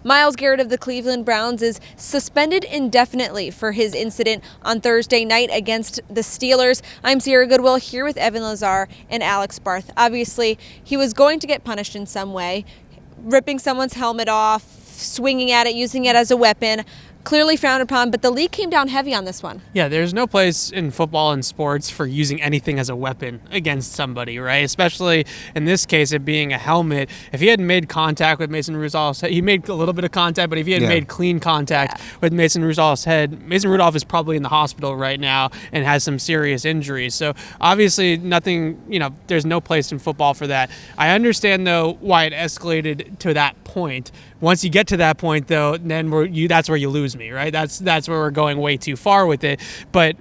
Myles Garrett of the Cleveland Browns is suspended indefinitely for his incident on Thursday night against the Steelers. I'm Sierra Goodwill here with Evan Lazar and Alex Barth. Obviously, he was going to get punished in some way, ripping someone's helmet off, swinging at it, using it as a weapon. Clearly frowned upon, but the league came down heavy on this one. Yeah, there's no place in football and sports for using anything as a weapon against somebody, right? Especially in this case, it being a helmet. If he had made contact with Mason Rudolph's head, he made a little bit of contact, but if he had made clean contact with Mason Rudolph's head, Mason Rudolph is probably in the hospital right now and has some serious injuries. So obviously nothing, there's no place in football for that. I understand, though, why it escalated to that point. Once you get to that point, though, then that's where you lose me, right? That's where we're going way too far with it. But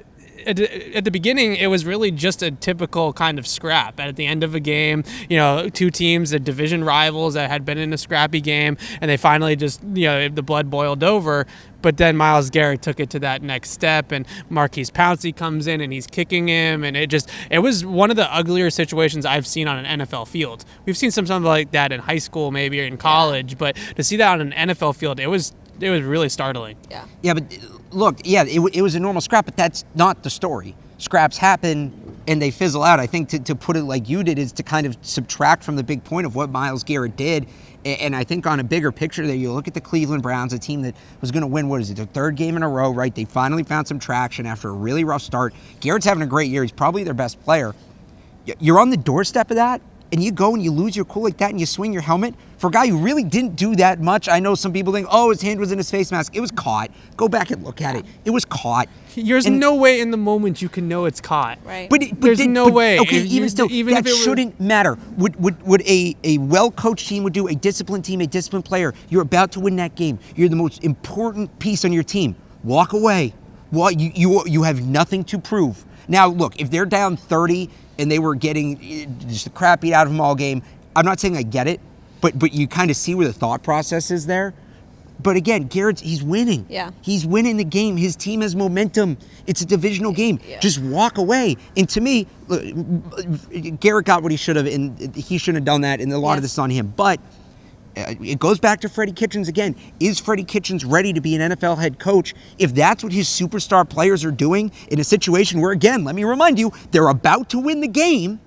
at the beginning, it was really just a typical kind of scrap. At the end of a game, two teams, the division rivals that had been in a scrappy game, and they finally just, the blood boiled over. But then Myles Garrett took it to that next step, and Marquise Pouncey comes in and he's kicking him, and it was one of the uglier situations I've seen on an NFL field. We've seen something like that in high school, maybe, or in college, but to see that on an NFL field, it was really startling. Yeah, but look, it was a normal scrap, but that's not the story. Scraps happen and they fizzle out. I think to put it like you did is to kind of subtract from the big point of what Myles Garrett did. And I think on a bigger picture there, you look at the Cleveland Browns, a team that was going to win, their third game in a row, right? They finally found some traction after a really rough start. Garrett's having a great year. He's probably their best player. You're on the doorstep of that, and you go and you lose your cool like that and you swing your helmet for a guy who really didn't do that much. I know some people think, his hand was in his face mask. It was caught. Go back and look at it. It was caught. There's no way in the moment you can know it's caught. Right. But there's no way. Okay, that shouldn't matter. Would a well-coached team would do, a disciplined team, a disciplined player, you're about to win that game. You're the most important piece on your team. Walk away. Well, you have nothing to prove. Now, look, if they're down 30 and they were getting just the crap beat out of them all game, I'm not saying I get it, but you kind of see where the thought process is there. But again, he's winning. Yeah. He's winning the game. His team has momentum. It's a divisional game. Yeah. Just walk away. And to me, Garrett got what he should have, and he shouldn't have done that, and a lot of this is on him. But it goes back to Freddie Kitchens again. Is Freddie Kitchens ready to be an NFL head coach? If that's what his superstar players are doing in a situation where, again, let me remind you, they're about to win the game,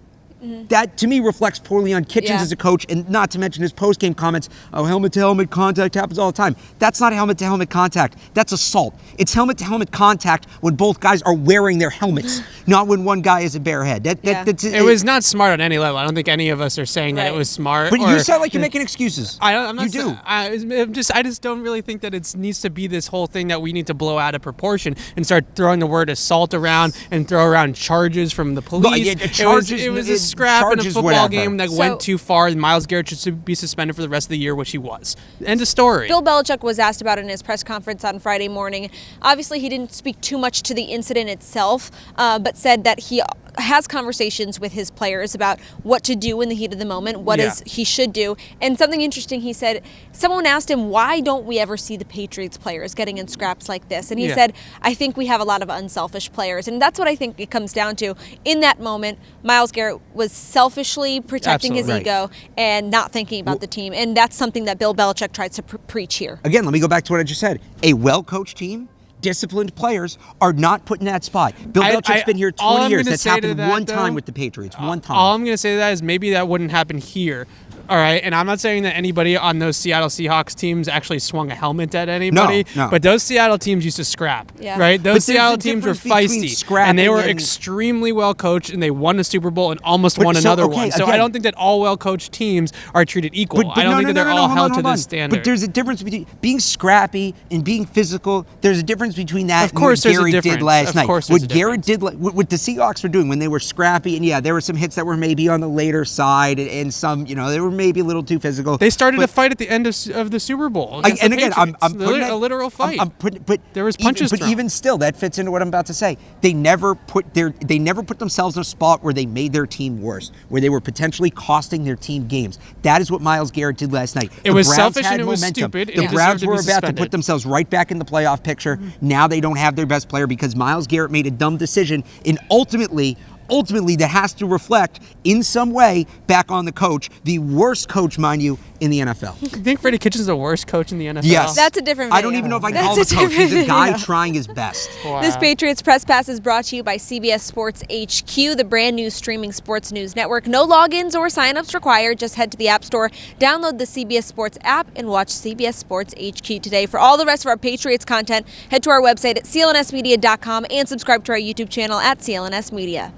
that to me reflects poorly on Kitchens as a coach, and not to mention his post-game comments, helmet-to-helmet contact happens all the time. That's not helmet-to-helmet contact. That's assault. It's helmet-to-helmet contact when both guys are wearing their helmets, not when one guy is a bare head. It was not smart on any level. I don't think any of us are saying that it was smart. But you sound like you're making excuses. I'm not. You do. I just don't really think that it needs to be this whole thing that we need to blow out of proportion and start throwing the word assault around and throw around charges from the police. It was a scrap in a football game that went too far. Myles Garrett should be suspended for the rest of the year, which he was. End of story. Bill Belichick was asked about it in his press conference on Friday morning. Obviously, he didn't speak too much to the incident itself, but said that he has conversations with his players about what to do in the heat of the moment, what he should do. And something interesting, he said, someone asked him, why don't we ever see the Patriots players getting in scraps like this? And he said, I think we have a lot of unselfish players. And that's what I think it comes down to. In that moment, Myles Garrett was selfishly protecting his ego and not thinking about the team. And that's something that Bill Belichick tries to preach here. Again, let me go back to what I just said. A well-coached team, disciplined players are not put in that spot. Bill Belichick's been here 20 years. That's happened one time with the Patriots. One time. All I'm going to say to that is maybe that wouldn't happen here. All right, and I'm not saying that anybody on those Seattle Seahawks teams actually swung a helmet at anybody, no. But those Seattle teams used to scrap, right? Those Seattle teams were feisty, and they were extremely well coached, and they won a Super Bowl and almost won another one. So again, I don't think that all well coached teams are treated equal. I don't think that they're all held to this standard. But there's a difference between being scrappy and being physical. There's a difference between that and what Garrett did last night. What Garrett did, what the Seahawks were doing when they were scrappy, and there were some hits that were maybe on the later side, and some, they were maybe a little too physical. They started a fight at the end of the Super Bowl. And again, I'm putting a literal fight. But there was punches thrown. But even still, that fits into what I'm about to say. They never put themselves in a spot where they made their team worse, where they were potentially costing their team games. That is what Myles Garrett did last night. It was selfish and it was stupid. The Browns were about to put themselves right back in the playoff picture. Now they don't have their best player because Myles Garrett made a dumb decision, and ultimately ultimately that has to reflect in some way back on the coach, the worst coach, mind you, in the NFL. You think Freddie Kitchens is the worst coach in the NFL? Yes. That's a different video. I don't even know if I can That's call him a coach. He's a different guy video. trying his best. Wow. This Patriots Press Pass is brought to you by CBS Sports HQ, the brand new streaming sports news network. No logins or signups required. Just head to the App Store, download the CBS Sports app, and watch CBS Sports HQ today. For all the rest of our Patriots content, head to our website at clnsmedia.com and subscribe to our YouTube channel at CLNS Media.